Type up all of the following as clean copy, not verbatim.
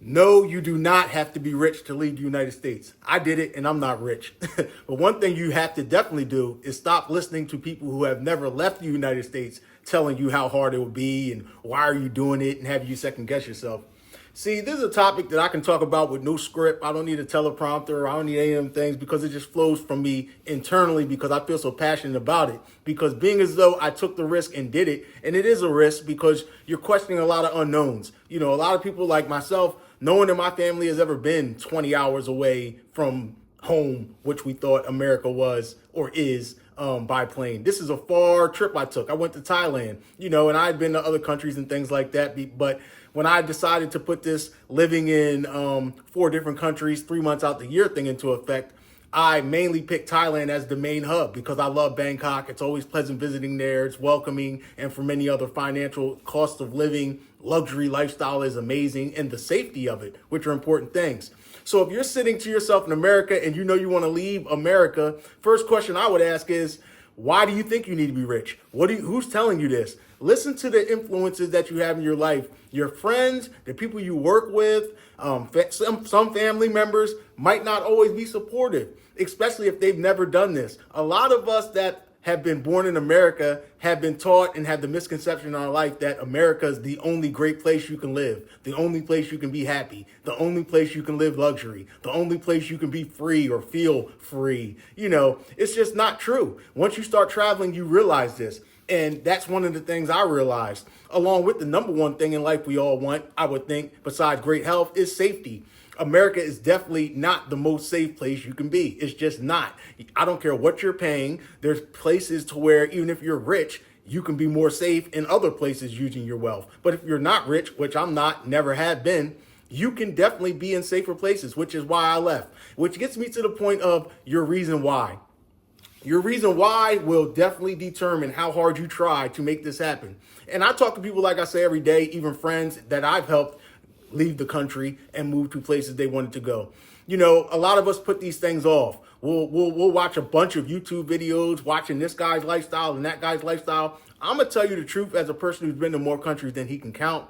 No, you do not have to be rich to leave the United States. I did it and I'm not rich. But one thing you have to definitely do is stop listening to people who have never left the United States telling you how hard it will be and why are you doing it and have you second guess yourself. See, this is a topic that I can talk about with no script. I don't need a teleprompter. I don't need any of them things because it just flows from me internally because I feel so passionate about it. Because being as though I took the risk and did it, and it is a risk because you're questioning a lot of unknowns. You know, a lot of people like myself, no one in my family has ever been 20 hours away from home, which we thought America was or is by plane. This is a far trip I took. I went to Thailand, you know, and I'd been to other countries and things like that. But when I decided to put this living in 4 different countries, 3 months out the year thing into effect, I mainly picked Thailand as the main hub because I love Bangkok. It's always pleasant visiting there. It's welcoming. And for many other financial cost of living, luxury lifestyle is amazing and the safety of it, which are important things. So if you're sitting to yourself in America and you know you want to leave America, first question I would ask is, why do you think you need to be rich? Who's telling you this? Listen to the influences that you have in your life. Your friends, the people you work with, some family members might not always be supportive, especially if they've never done this. A lot of us that have been born in America have been taught and have the misconception in our life that America is the only great place you can live, the only place you can be happy, the only place you can live luxury, the only place you can be free or feel free. You know, it's just not true. Once you start traveling, you realize this. And that's one of the things I realized, along with the number one thing in life we all want, I would think, besides great health, is safety. America is definitely not the most safe place you can be. It's just not. I don't care what you're paying. There's places to where even if you're rich, you can be more safe in other places using your wealth. But if you're not rich, which I'm not, never have been, you can definitely be in safer places, which is why I left. Which gets me to the point of your reason why. Your reason why will definitely determine how hard you try to make this happen. And I talk to people, like I say, every day, even friends that I've helped leave the country and move to places they wanted to go. You know, a lot of us put these things off. We'll watch a bunch of YouTube videos, watching this guy's lifestyle and that guy's lifestyle. I'm going to tell you the truth as a person who's been to more countries than he can count.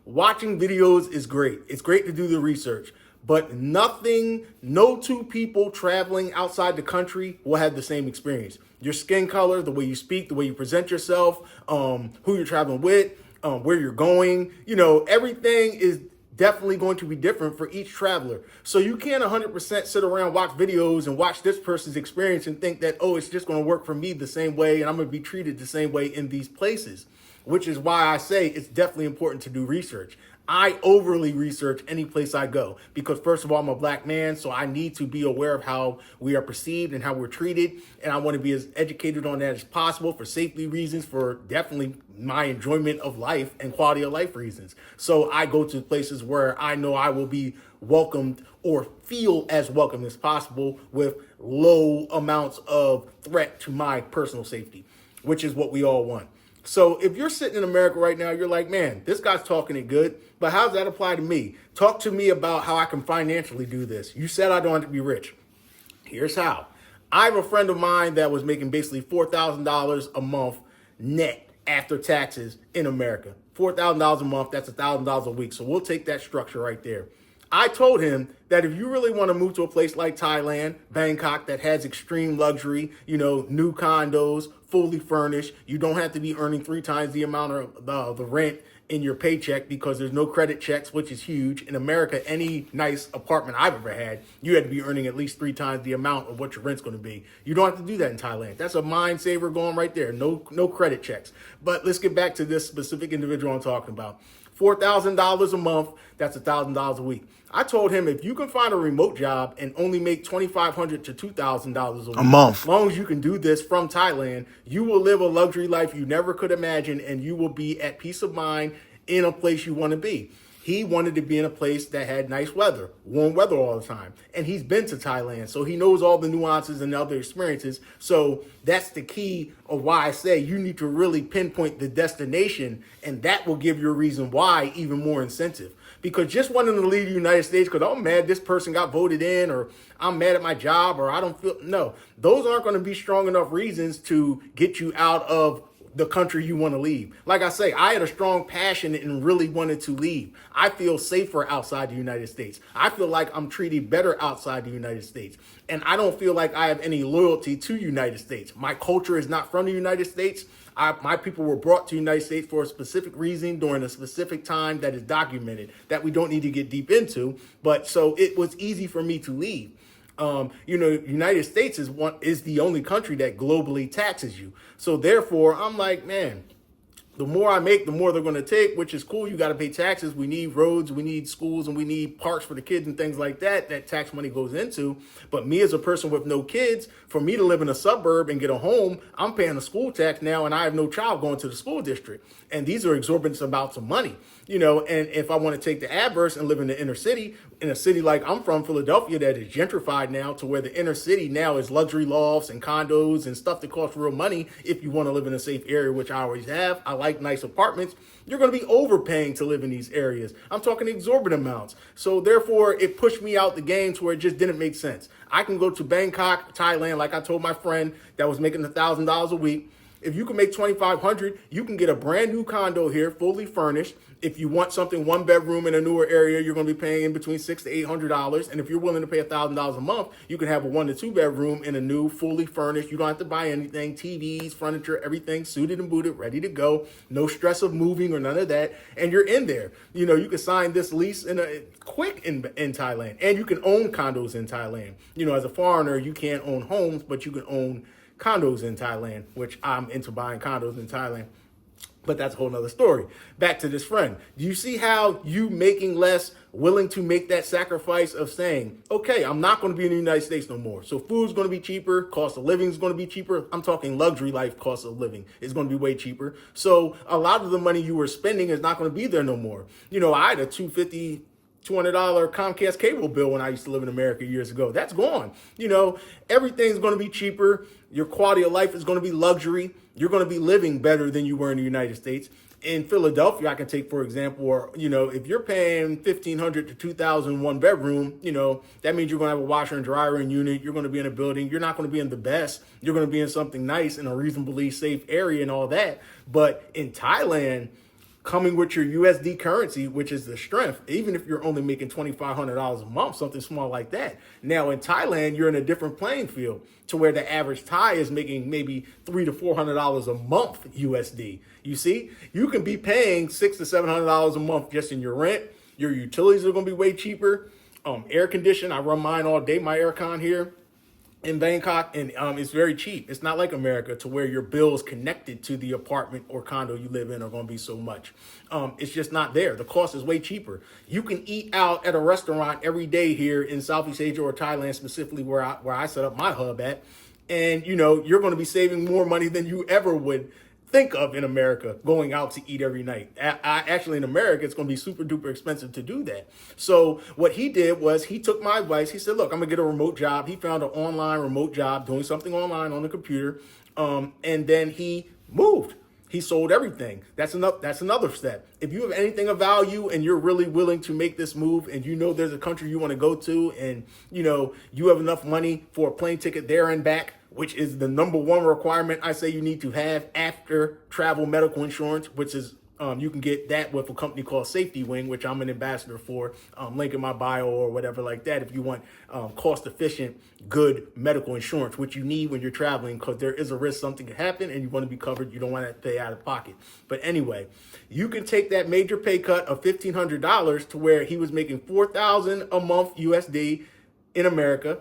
Watching videos is great. It's great to do the research. But no 2 people traveling outside the country will have the same experience. Your skin color, the way you speak, the way you present yourself, who you're traveling with, where you're going, you know, everything is definitely going to be different for each traveler. So you can't 100% sit around, watch videos and watch this person's experience and think that, oh, it's just going to work for me the same way and I'm going to be treated the same way in these places, which is why I say it's definitely important to do research. I overly research any place I go because, first of all, I'm a black man, so I need to be aware of how we are perceived and how we're treated. And I want to be as educated on that as possible for safety reasons, for definitely my enjoyment of life and quality of life reasons. So I go to places where I know I will be welcomed or feel as welcome as possible with low amounts of threat to my personal safety, which is what we all want. So if you're sitting in America right now, you're like, man, this guy's talking it good, but how does that apply to me? Talk to me about how I can financially do this. You said I don't have to be rich. Here's how. I have a friend of mine that was making basically $4,000 a month net after taxes in America. $4,000 a month, that's $1,000 a week. So we'll take that structure right there. I told him that if you really want to move to a place like Thailand, Bangkok, that has extreme luxury, you know, new condos, fully furnished, you don't have to be earning 3 times the amount of the rent in your paycheck because there's no credit checks, which is huge. In America, any nice apartment I've ever had, you had to be earning at least 3 times the amount of what your rent's going to be. You don't have to do that in Thailand. That's a mind saver going right there. No credit checks. But let's get back to this specific individual I'm talking about. $4,000 a month, that's $1,000 a week. I told him if you can find a remote job and only make $2,500 to $2,000 a month, as long as you can do this from Thailand, you will live a luxury life you never could imagine, and you will be at peace of mind in a place you want to be. He wanted to be in a place that had nice weather, warm weather all the time. And he's been to Thailand, so he knows all the nuances and other experiences. So that's the key of why I say you need to really pinpoint the destination, and that will give you a reason why even more incentive. Because just wanting to leave the United States because I'm mad this person got voted in, or I'm mad at my job, or I don't feel, no, those aren't going to be strong enough reasons to get you out of the country you want to leave. Like I say, I had a strong passion and really wanted to leave. I feel safer outside the United States. I feel like I'm treated better outside the United States. And I don't feel like I have any loyalty to United States. My culture is not from the United States. My people were brought to the United States for a specific reason during a specific time that is documented that we don't need to get deep into. But so it was easy for me to leave. United States is the only country that globally taxes you. So therefore, I'm like, man, the more I make, the more they're going to take, which is cool. You got to pay taxes. We need roads, we need schools, and we need parks for the kids and things like that tax money goes into. But me as a person with no kids, for me to live in a suburb and get a home, I'm paying a school tax now, and I have no child going to the school district. And these are exorbitant amounts of money, and if I want to take the adverse and live in the inner city, in a city like I'm from, Philadelphia, that is gentrified now to where the inner city now is luxury lofts and condos and stuff that costs real money if you want to live in a safe area, which I always have. I like nice apartments. You're going to be overpaying to live in these areas. I'm talking exorbitant amounts. So therefore, it pushed me out the game to where it just didn't make sense. I can go to Bangkok, Thailand, like I told my friend that was making $1,000 a week. If you can make $2,500, you can get a brand new condo here, fully furnished. If you want something 1 bedroom in a newer area, you're going to be paying in between $600 to $800. And if you're willing to pay $1,000 a month, you can have a 1 to 2 bedroom in a new, fully furnished. You don't have to buy anything, TVs, furniture, everything suited and booted, ready to go. No stress of moving or none of that. And you're in there. You can sign this lease quick in Thailand, and you can own condos in Thailand. As a foreigner, you can't own homes, but you can own condos in Thailand, which I'm into buying condos in Thailand. But that's a whole nother story. Back to this friend. Do you see how you making less, willing to make that sacrifice of saying, okay, I'm not going to be in the United States no more. So food's going to be cheaper. Cost of living is going to be cheaper. I'm talking luxury life cost of living is going to be way cheaper. So a lot of the money you were spending is not going to be there no more. I had a $200 Comcast cable bill when I used to live in America years ago. That's gone. Everything's going to be cheaper. Your quality of life is going to be luxury. You're going to be living better than you were in the United States. In Philadelphia, I can take, for example, or, if you're paying $1,500 to $2,000 1 bedroom, that means you're going to have a washer and dryer in unit. You're going to be in a building. You're not going to be in the best. You're going to be in something nice in a reasonably safe area and all that. But in Thailand, coming with your USD currency, which is the strength, even if you're only making $2,500 a month, something small like that. Now in Thailand, you're in a different playing field to where the average Thai is making maybe $300 to $400 a month USD. You see, you can be paying $600 to $700 a month just in your rent. Your utilities are going to be way cheaper. Air condition, I run mine all day, my aircon here in Bangkok, and it's very cheap. It's not like America to where your bills connected to the apartment or condo you live in are going to be so much. It's just not there. The cost is way cheaper. You can eat out at a restaurant every day here in Southeast Asia or Thailand, specifically where I set up my hub at, and you're going to be saving more money than you ever would think of in America, going out to eat every night. Actually, in America, it's going to be super duper expensive to do that. So what he did was he took my advice. He said, look, I'm going to get a remote job. He found an online remote job doing something online on the computer. And then he moved. He sold everything. That's another step. If you have anything of value and you're really willing to make this move, and there's a country you want to go to, and you have enough money for a plane ticket there and back, which is the number one requirement I say you need to have after travel medical insurance, which is you can get that with a company called Safety Wing, which I'm an ambassador for, link in my bio or whatever like that. If you want cost efficient, good medical insurance, which you need when you're traveling, because there is a risk something could happen and you want to be covered. You don't want to pay out of pocket. But anyway, you can take that major pay cut of $1,500 to where he was making $4,000 a month USD in America,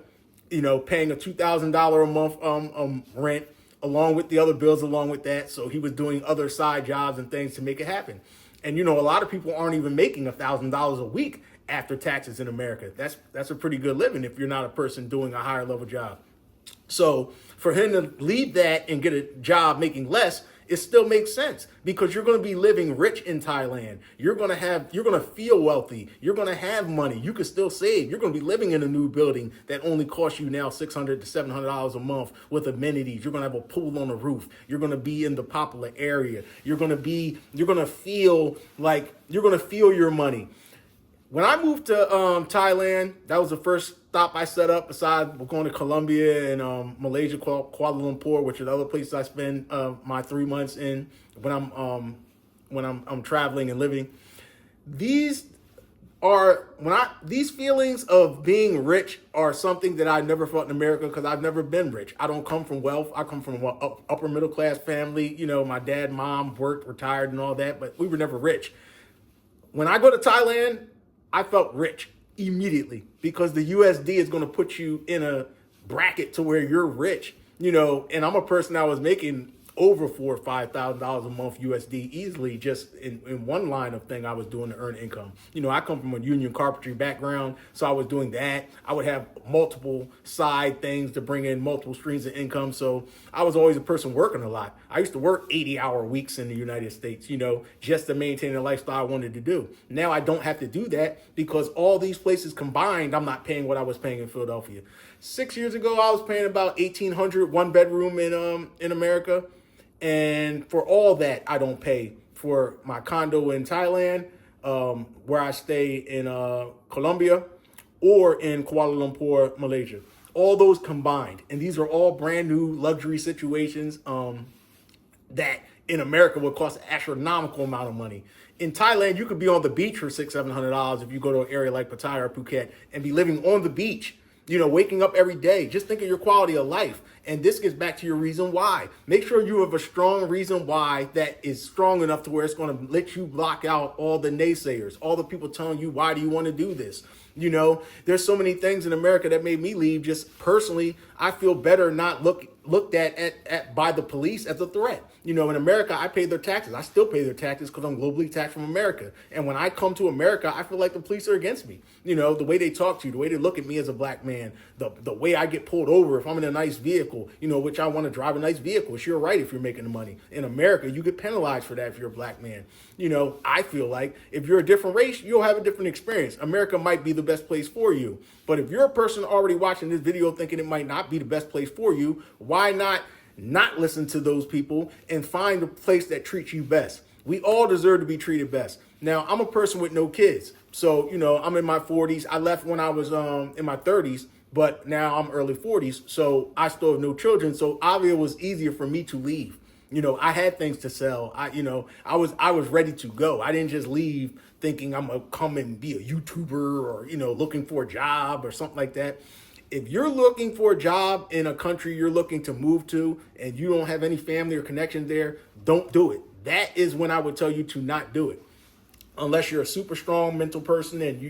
paying a $2,000 a month rent, along with the other bills along with that. So he was doing other side jobs and things to make it happen. And, a lot of people aren't even making $1,000 a week after taxes in America. That's a pretty good living if you're not a person doing a higher level job. So for him to leave that and get a job making less, it still makes sense because you're going to be living rich in Thailand. You're going to feel wealthy. You're going to have money. You can still save. You're going to be living in a new building that only costs you now $600 to $700 a month with amenities. You're going to have a pool on the roof. You're going to be in the popular area. You're going to feel your money. When I moved to Thailand, that was the first stop I set up, besides going to Colombia and Malaysia, Kuala Lumpur, which are the other places I spend my 3 months in when I'm traveling and living. These these feelings of being rich are something that I never felt in America, because I've never been rich. I don't come from wealth. I come from an upper middle class family. You know, my dad, mom worked, retired, and all that, but we were never rich. When I go to Thailand, I felt rich immediately, because the USD is going to put you in a bracket to where you're rich. You know, and I'm a person that was making over $4,000 or $5,000 a month USD easily, just in one line of thing I was doing to earn income. You know, I come from a union carpentry background, so I was doing that. I would have multiple side things to bring in multiple streams of income. So I was always a person working a lot. I used to work 80-hour weeks in the United States, you know, just to maintain the lifestyle I wanted to do. Now I don't have to do that, because all these places combined, I'm not paying what I was paying in Philadelphia. 6 years ago, I was paying about $1,800 one bedroom in America. And for all that, I don't pay for my condo in Thailand, where I stay in Colombia, or in Kuala Lumpur, Malaysia. All those combined. And these are all brand new luxury situations that in America would cost an astronomical amount of money. In Thailand, you could be on the beach for $600-700 if you go to an area like Pattaya or Phuket and be living on the beach, you know, waking up every day. Just think of your quality of life. And this gets back to your reason why. Make sure you have a strong reason why that is strong enough to where it's going to let you block out all the naysayers, all the people telling you, why do you want to do this? You know, there's so many things in America that made me leave. Just personally, I feel better not looked at by the police as a threat. You know, in America, I pay their taxes. I still pay their taxes because I'm globally taxed from America. And when I come to America, I feel like the police are against me. You know, the way they talk to you, the way they look at me as a black man, the way I get pulled over if I'm in a nice vehicle, you know, which I want to drive a nice vehicle. It's your right if you're making the money. In America, you get penalized for that if you're a black man. You know, I feel like if you're a different race, you'll have a different experience. America might be the best place for you. But if you're a person already watching this video thinking it might not be the best place for you, why not listen to those people and find a place that treats you best? We all deserve to be treated best. Now, I'm a person with no kids. So, you know, I'm in my 40s. I left when I was in my 30s, but now I'm early 40s. So I still have no children. So obviously it was easier for me to leave. You know, I had things to sell. I was ready to go. I didn't just leave thinking I'm going to come and be a YouTuber or, you know, looking for a job or something like that. If you're looking for a job in a country you're looking to move to and you don't have any family or connection there, don't do it. That is when I would tell you to not do it. Unless you're a super strong mental person and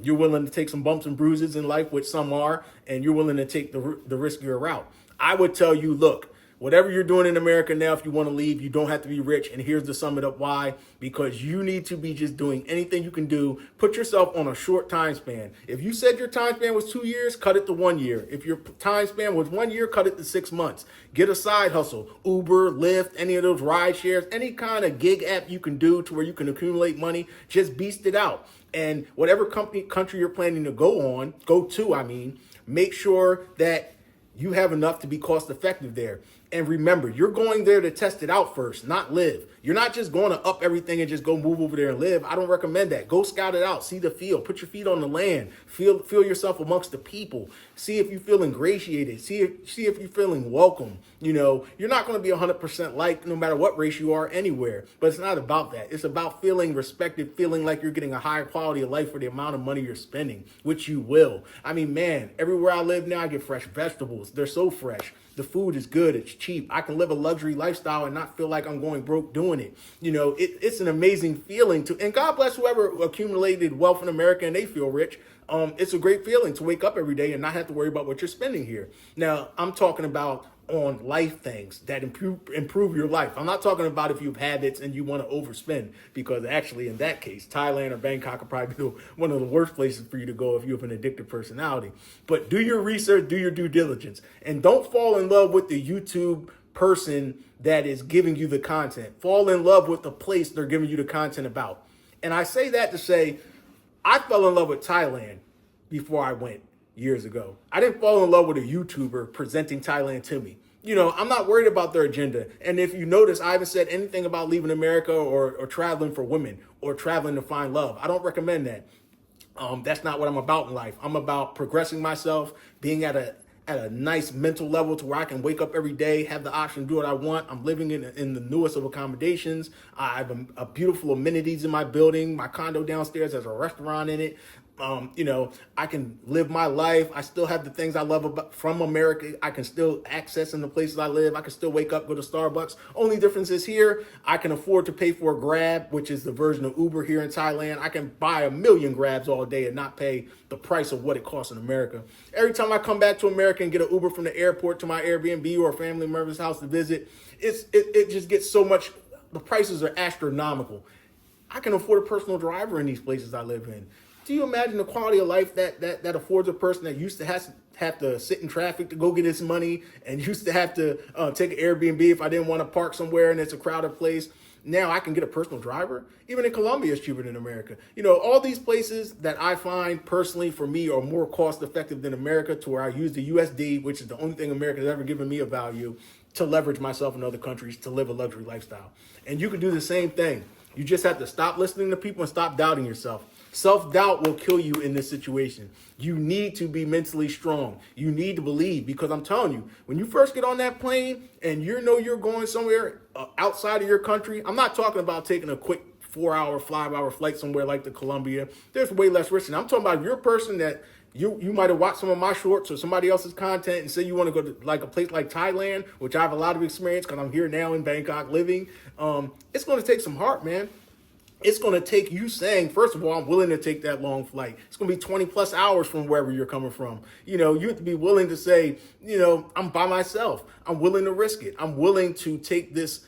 you're willing to take some bumps and bruises in life, which some are, and you're willing to take the riskier route. I would tell you, look, whatever you're doing in America now, if you want to leave, you don't have to be rich. And here's to sum it up why. Because you need to be just doing anything you can do. Put yourself on a short time span. If you said your time span was 2 years, cut it to 1 year. If your time span was 1 year, cut it to 6 months. Get a side hustle. Uber, Lyft, any of those ride shares, any kind of gig app you can do to where you can accumulate money, just beast it out. And whatever country you're planning to go to, make sure that you have enough to be cost effective there. And remember, you're going there to test it out first, not live. You're not just going to up everything and just go move over there and live. I don't recommend that. Go scout it out. See the field. Put your feet on the land. Feel yourself amongst the people. See if you feel ingratiated. See if you're feeling welcome. You know, you're not going to be 100% liked no matter what race you are anywhere. But it's not about that. It's about feeling respected, feeling like you're getting a higher quality of life for the amount of money you're spending, which you will. Man, everywhere I live now, I get fresh vegetables. They're so fresh. The food is good. It's cheap. I can live a luxury lifestyle and not feel like I'm going broke doing it. You know, it's an amazing feeling and God bless whoever accumulated wealth in America and they feel rich. It's a great feeling to wake up every day and not have to worry about what you're spending here. Now, I'm talking about on life things that improve your life. I'm not talking about if you have habits and you want to overspend, because actually in that case, Thailand or Bangkok are probably one of the worst places for you to go if you have an addictive personality. But do your research, do your due diligence, and don't fall in love with the YouTube person that is giving you the content. Fall in love with the place they're giving you the content about. And I say that to say, I fell in love with Thailand before I went years ago. I didn't fall in love with a YouTuber presenting Thailand to me. You know, I'm not worried about their agenda. And if you notice, I haven't said anything about leaving America or traveling for women or traveling to find love. I don't recommend that. That's not what I'm about in life. I'm about progressing myself, being at a nice mental level to where I can wake up every day, have the option to do what I want. I'm living in the newest of accommodations. I have a beautiful amenities in my building. My condo downstairs has a restaurant in it. I can live my life. I still have the things I love about from America. I can still access in the places I live. I can still wake up, go to Starbucks. Only difference is here, I can afford to pay for a Grab, which is the version of Uber here in Thailand. I can buy a million Grabs all day and not pay the price of what it costs in America. Every time I come back to America and get an Uber from the airport to my Airbnb or a family member's house to visit, it just gets so much. The prices are astronomical. I can afford a personal driver in these places I live in. Do you imagine the quality of life that affords a person that used to have to sit in traffic to go get his money and used to have to take an Airbnb if I didn't want to park somewhere and it's a crowded place? Now I can get a personal driver. Even in Colombia, it's cheaper than America. All these places that I find personally for me are more cost effective than America, to where I use the USD, which is the only thing America has ever given me a value, to leverage myself in other countries to live a luxury lifestyle. And you can do the same thing. You just have to stop listening to people and stop doubting yourself. Self-doubt will kill you in this situation. You need to be mentally strong. You need to believe, because I'm telling you, when you first get on that plane and you're going somewhere outside of your country, I'm not talking about taking a quick 4-hour, 5-hour flight somewhere like the Colombia. There's way less risk. And I'm talking about if you're a person that you might have watched some of my shorts or somebody else's content and say you want to go to like a place like Thailand, which I have a lot of experience because I'm here now in Bangkok living. It's going to take some heart, man. It's going to take you saying, first of all, I'm willing to take that long flight. It's going to be 20 plus hours from wherever you're coming from. You have to be willing to say, I'm by myself. I'm willing to risk it. I'm willing to take this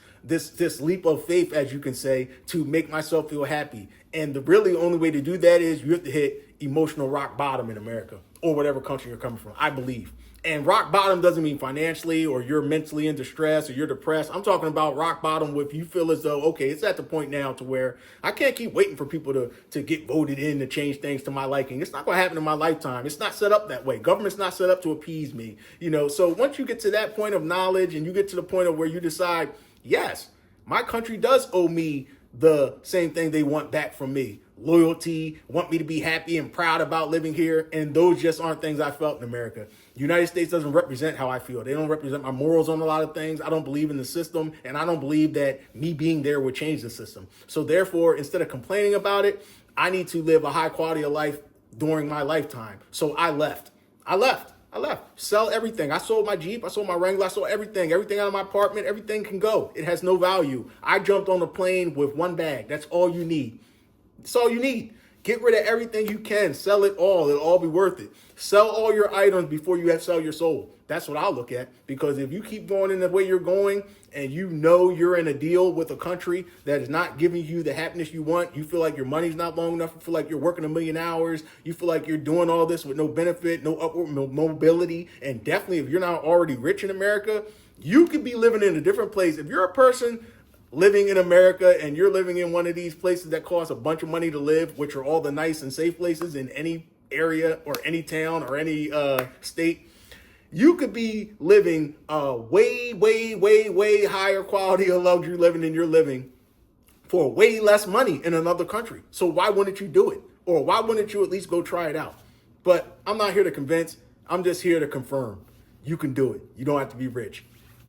leap of faith, as you can say, to make myself feel happy. And the really only way to do that is you have to hit emotional rock bottom in America or whatever country you're coming from, I believe. And rock bottom doesn't mean financially or you're mentally in distress or you're depressed. I'm talking about rock bottom if you feel as though, okay, it's at the point now to where I can't keep waiting for people to get voted in to change things to my liking. It's not going to happen in my lifetime. It's not set up that way. Government's not set up to appease me. So once you get to that point of knowledge and you get to the point of where you decide, yes, my country does owe me the same thing they want back from me. Loyalty, want me to be happy and proud about living here. And those just aren't things I felt in America. The United States doesn't represent how I feel. They don't represent my morals on a lot of things. I don't believe in the system, and I don't believe that me being there would change the system. So therefore, instead of complaining about it, I need to live a high quality of life during my lifetime. So I left. Sell everything. I sold my Jeep. I sold my Wrangler. I sold everything. Everything out of my apartment. Everything can go. It has no value. I jumped on the plane with one bag. That's all you need. That's all you need. Get rid of everything you can. Sell it all. It'll all be worth it. Sell all your items before you have to sell your soul. That's what I'll look at. Because if you keep going in the way you're going and you're in a deal with a country that is not giving you the happiness you want, you feel like your money's not long enough, you feel like you're working 1,000,000 hours, you feel like you're doing all this with no benefit, no upward mobility, and definitely if you're not already rich in America, you could be living in a different place. If you're a person living in America and you're living in one of these places that cost a bunch of money to live, which are all the nice and safe places in any area or any town or any state, you could be living way, way, way, way higher quality of luxury living than you're living for way less money in another country. So why wouldn't you do it? Or why wouldn't you at least go try it out? But I'm not here to convince. I'm just here to confirm. You can do it. You don't have to be rich.